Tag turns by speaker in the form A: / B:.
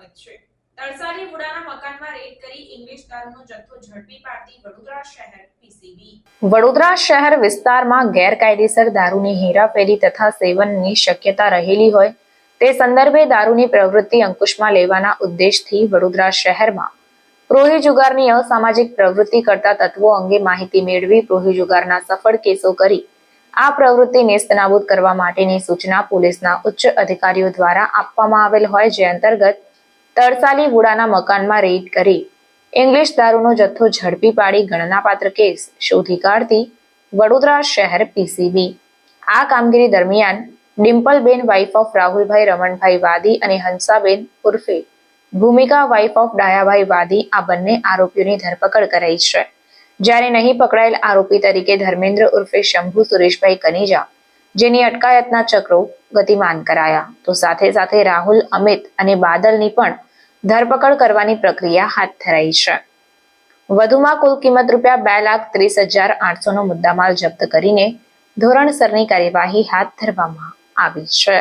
A: સ્વાગત છે। તરસાલી વુડાના મકાનમાં રેડ કરી ઇંગ્લિશ દારૂનો જથ્થો ઝડપી પાડતી વડોદરા શહેર પીસીબી।
B: વડોદરા શહેર વિસ્તારમાં ગેરકાયદેસર દારૂની હેરાફેરી તથા સેવનની શક્યતા રહેલી હોય તે સંદર્ભે દારૂની પ્રવૃત્તિ અંકુશમાં લેવાના ઉદ્દેશથી વડોદરા શહેરમાં પ્રોહી જુગારની અસામાજિક પ્રવૃત્તિ કરતા તત્વો અંગે માહિતી મેળવી પ્રોહી જુગારના સફળ કેસો કરી આ પ્રવૃત્તિ નેસ્તનાબૂદ કરવા માટેની સૂચના પોલીસના ઉચ્ચ અધિકારીઓ દ્વારા આપવામાં આવેલ હોય, જે અંતર્ગત તરસાલી વુડાના મકાનમાં રેડ કરી ઇંગ્લિશ દારૂનો જથ્થો ઝડપી પાડી ગણનાપાત્ર કેસ શોધી કાઢતી વડોદરા શહેર પીસીબી। આ કામગીરી દરમિયાન ડિમ્પલબેન વાઇફ ઓફ રાહુલભાઈ રમણભાઈ વાદી અને હંસાબેન ઉર્ફે ભૂમિકા વાઇફ ઓફ ડાયાભાઈ વાદી આ બંને આરોપીઓની ધરપકડ કરાઈ છે, જ્યારે નહીં પકડાયેલ આરોપી તરીકે ધર્મેન્દ્ર ઉર્ફે શંભુ સુરેશભાઈ કનેજા, જેની અટકાયતના ચક્રો ગતિમાન કરાયા, તો સાથે સાથે રાહુલ, અમિત અને બાદલની પણ ધરપકડ કરવાની પ્રક્રિયા હાથ ધરાઈ છે। વધુમાં કુલ કિંમત ₹2,30,800 નો મુદ્દામાલ જપ્ત કરીને ધોરણસરની કાર્યવાહી હાથ ધરવામાં આવી છે।